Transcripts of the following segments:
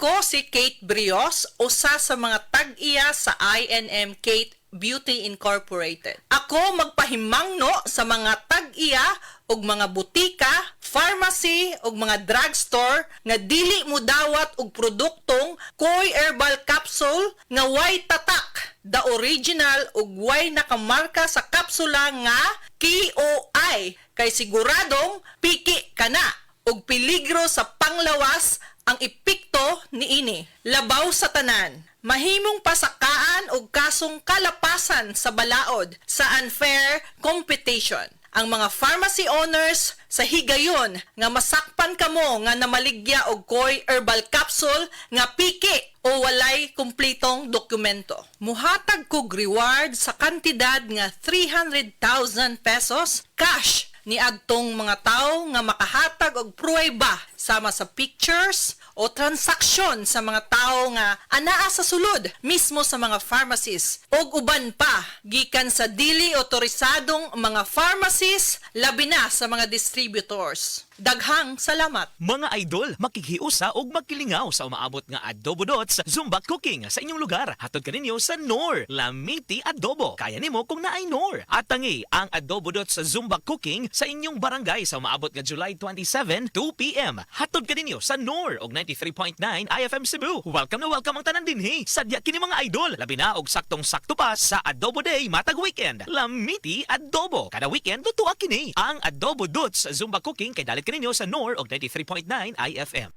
Ako si Kate Brios, usa sa mga tag-iya sa INM Kate Beauty Incorporated. Ako magpahimangno sa mga tag-iya og mga butika, pharmacy ug mga drugstore nga dili mo dawat og produktong Koy Herbal Capsule nga way tatak, the original ug way nakamarka sa kapsula nga KOI kay siguradong piki kana ug peligro sa panglawas ang epekto niini. Labaw sa tanan, mahimong pasakaan og kasong kalapasan sa balaod sa unfair competition. Ang mga pharmacy owners sa higayon nga masakpan kamo nga namaligya og Koy Herbal Capsule nga piki o walay kumpletong dokumento. Muhatag kog reward sa kantidad nga 300,000 pesos cash ni adtong mga tao nga makahatag og pruweba sama sa pictures o transaksyon sa mga tao nga anaa sa sulod mismo sa mga pharmacies og uban pa gikan sa dili otorisadong mga pharmacies labi na sa mga distributors. Daghang salamat. Mga idol, makikhiusa og magkilingaw sa umaabot nga Adobo Dots Zumba Cooking sa inyong lugar. Hatod kaninyo sa Nor, Lamiti Adobo. Kaya nimo kung naay Nor. At tangi ang Adobo Dots Zumba Cooking sa inyong barangay sa umaabot nga July 27, 2 p.m. Hatod kaninyo sa Nor og 93.9 IFM Cebu. Welcome na welcome ang tanan dinhi. Sadya kini mga idol. Labi na og saktong-sakto pa sa Adobo Day matag weekend. Lamiti Adobo. Kada weekend tutuwa kini ang Adobo Dots Zumba Cooking kay dalit kaninyo sa Nor og 93.9 IFM.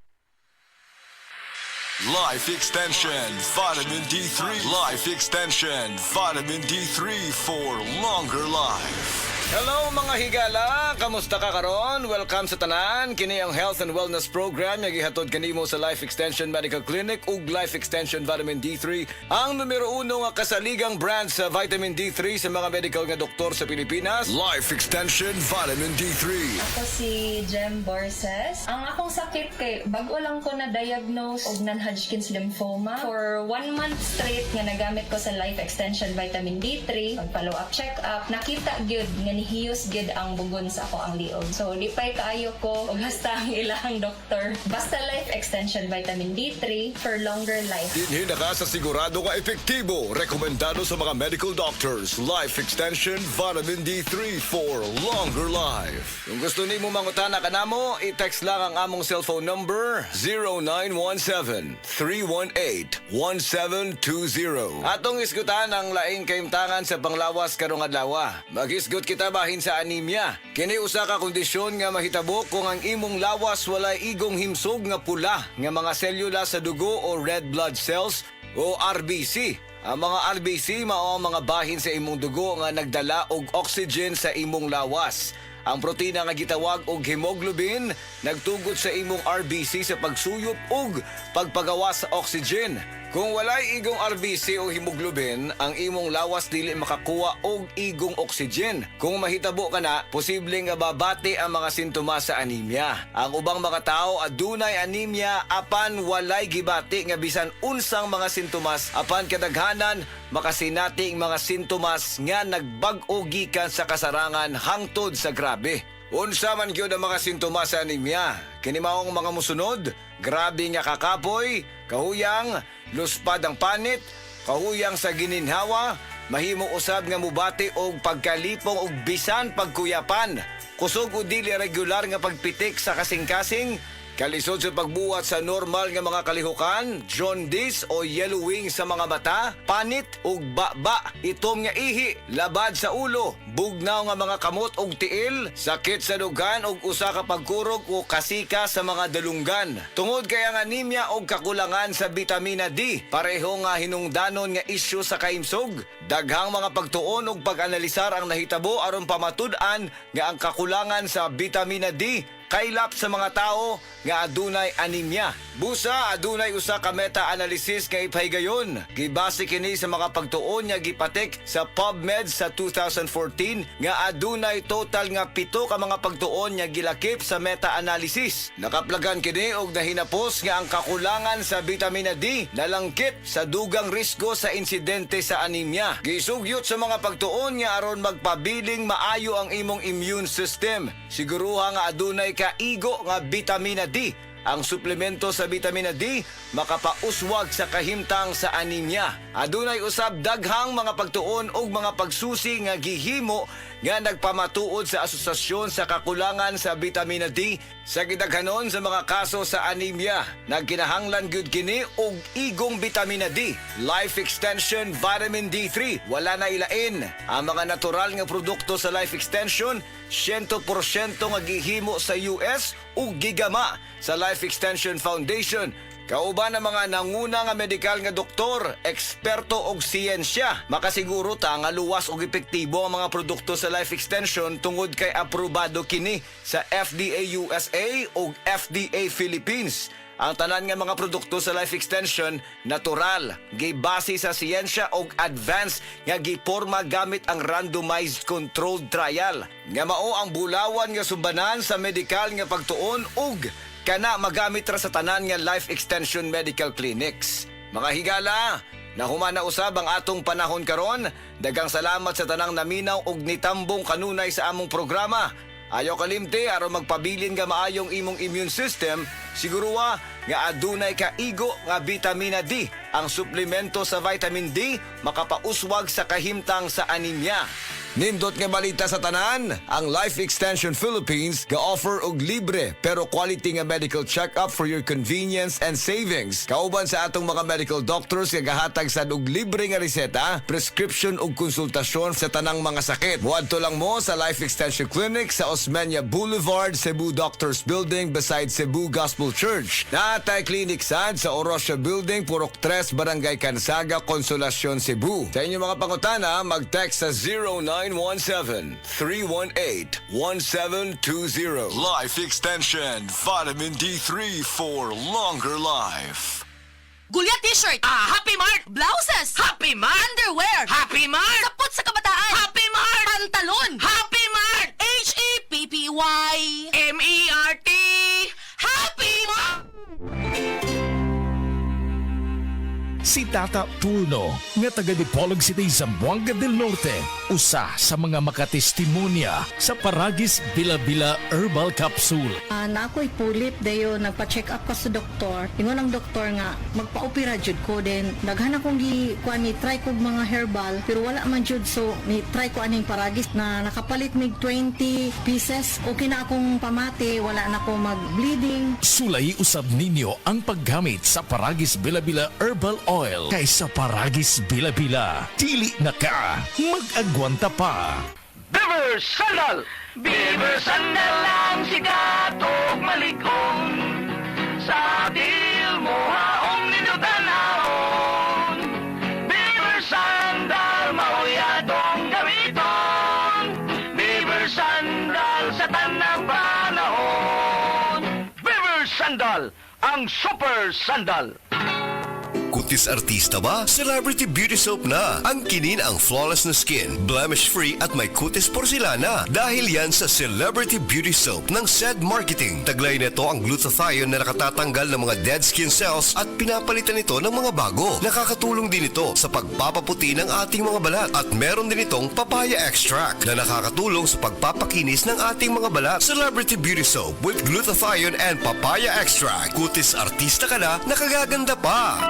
Life Extension Vitamin D3. Life Extension Vitamin D3 for longer life. Hello mga higala, kamusta ka karon? Welcome sa tanan. Kini ang Health and Wellness Program nga gihatod kanimo sa Life Extension Medical Clinic ug Life Extension Vitamin D3, ang numero 1 nga kasaligang brand sa vitamin D3 sa mga medical nga doktor sa Pilipinas. Life Extension Vitamin D3. Ako si Jem Borses. Ang akong sakit kay bago lang ko na-diagnose og non-Hodgkin's lymphoma. For 1 month straight nga nagamit ko sa Life Extension Vitamin D3, pag-follow-up check-up, nakita gyud nga nihiyos gyud ang bugon sa ako ang liog. So, di pa'y kaayo ko og hasta ang ilang doktor. Basta Life Extension Vitamin D3 for longer life. Dinhi na ka sa sigurado nga epektibo. Rekomendado sa mga medical doctors. Life Extension Vitamin D3 for longer life. Kung gusto nimo mangutana kanamo, i-text lang ang among cellphone number 0917-318-1720. Atong isgutan ang laing kaimtangan sa panglawas karong adlaw. Mag-isgut kita bahin sa anemia. Kini usa ka kondisyon nga mahitabo kung ang imong lawas walay igong himsog nga pula nga mga selula sa dugo o red blood cells o RBC. Ang mga RBC mao ang mga bahin sa imong dugo nga nagdala og oxygen sa imong lawas. Ang protina nga gitawag og hemoglobin nagtugod sa imong RBC sa pagsuyop ug pagpagawa sa oxygen. Kung walay igong RBC o hemoglobin, ang imong lawas dili makakuha og igong oxygen. Kung mahitabo ka na, posibleng nga babati ang mga sintomas sa anemia. Ang ubang mga tao adunay anemia apan walay gibati nga bisan unsang mga sintomas apan kadaghanan makasinati ang mga sintomas nga nagbag-o gikan sa kasarangan hangtod sa grabe. Unsa man gyud ang mga sintomas sa anemia? Kini maong mga musunod: grabe nga kakapoy, kahuyang, luspad ang panit, kahuyang sa gininhawa, mahimong usab nga mubati og pagkalipong og bisan pagkuyapan, kusog o dili regular nga pagpitik sa kasing-kasing, kalisod sa pagbuhat sa normal nga mga kalihukan, jaundice o yellowing sa mga mata, panit ug baba, itom nga ihi, labad sa ulo, bugnaw nga mga kamot ug tiil, sakit sa dugan ug usa ka pagkurog o kasika sa mga dalunggan. Tungod kay ang anemia ug kakulangan sa bitamina D, pareho nga hinungdanon nga isyu sa kaimsog. Daghang mga pagtuon ug pag-analisar ang nahitabo aron pamatud-an nga ang kakulangan sa bitamina D kaylap sa mga tao nga adunay anemia. Busa adunay usa ka meta-analysis nga ipaygayon. Gibase kini sa mga pagtuon nga gipatik sa PubMed sa 2014 nga adunay total nga 7 ka mga pagtuon nga gilakip sa meta-analysis. Nakaplagan kini og nahinapos nga ang kakulangan sa bitamina D nalangkit sa dugang risgo sa insidente sa anemia. Gisugyot sa mga pagtuon nga aron magpabiling maayo ang imong immune system. Siguruha nga adunay kaigo nga bitamina D ang suplemento sa vitamina D makapauswag sa kahimtang sa anemia. Adunay usab daghang mga pagtuon ug mga pagsusi nga gihimo nga nagpamatuod sa asosasyon sa kakulangan sa vitamina D sa gidaghanon sa mga kaso sa anemia. Nagkinahanglan gyud kini og igong vitamina D, Life Extension Vitamin D3. Wala na ilain ang mga natural nga produkto sa Life Extension 100% nga gihimo sa US ug gigama sa Life Extension Foundation. Kauban ang mga nanguna nga medikal nga doktor, eksperto og siyensya. Makasiguro ta nga luwas og epektibo ang mga produkto sa Life Extension tungod kay aprobado kini sa FDA USA ug FDA Philippines. Ang tanan nga mga produkto sa Life Extension natural, gibase sa siyensya ug advanced nga giporma gamit ang randomized controlled trial. Nga mao ang bulawan nga sumbanan sa medikal nga pagtuon ug kana magamit ra sa tanan nga Life Extension Medical Clinics. Mga higala, nahumana usab ang atong panahon karon. Daghang salamat sa tanang naminaw ug nitambong kanunay sa among programa. Ayaw kalimte aron magpabilin nga maayong imong immune system, siguruwa nga adunay kaigo nga vitamina D. Ang suplemento sa vitamin D makapauswag sa kahimtang sa anemia. Nindot nga balita sa tanan, ang Life Extension Philippines ga-offer og libre pero quality nga medical check-up for your convenience and savings. Kauban sa atong mga medical doctors nga gahatag sad og libre nga reseta, prescription ug konsultasyon sa tanang mga sakit. Muadto lang mo sa Life Extension Clinic sa Osmeña Boulevard, Cebu Doctors Building beside Cebu Gospel Church. Naatay clinic sad sa Orosio Building, Purok 3, Barangay Cansaga, Consolacion, Cebu. Sa inyong mga pangutana, mag-text sa 0917-318-1720. Life Extension Vitamin D3 for longer life. Gulya t-shirt. Happy Mart. Blouses. Happy Mart. Underwear. Happy Mart. Sapot sa kabataan. Happy Mart. Pantalon. Happy Mart. H-A-P-P-Y. M-E-R-T. Happy Mart. Si Tata Turno, nga taga Dipolog City, Zamboanga del Norte, usa sa mga makatestimonya sa Paragis Bila-Bila Herbal Capsule. Na ako'y pulit dayo nagpa-check up ko sa doktor. Ingon ang doktor nga magpa-opera jud ko din. Daghan akong kuan ni try ko mga herbal pero wala man jud, so ni try ko aning Paragis na nakapalit mig 20 pieces. Okay na akong pamati, wala na ako mag-bleeding. Sulay usab ninyo ang paggamit sa Paragis Bila-Bila Herbal Oil kaysa Paragis Bila-Bila. Dili na ka, mag-agwanta pa. Beaver Sandal! Beaver Sandal ang sikat og malikon. Sa dil mo haong ninutanahon. Beaver Sandal mauyadong gamiton. Beaver Sandal sa tanang panahon. Beaver Sandal, ang super sandal. Kutis artista ba? Celebrity Beauty Soap na. Ang kinin ang flawless na skin, blemish-free at may kutis porcelana. Dahil yan sa Celebrity Beauty Soap ng SED Marketing. Taglay nito ang glutathione na nakatatanggal ng mga dead skin cells at pinapalitan ito ng mga bago. Nakakatulong din ito sa pagpapaputi ng ating mga balat. At meron din itong papaya extract na nakakatulong sa pagpapakinis ng ating mga balat. Celebrity Beauty Soap with glutathione and papaya extract. Kutis artista ka na, nakagaganda pa.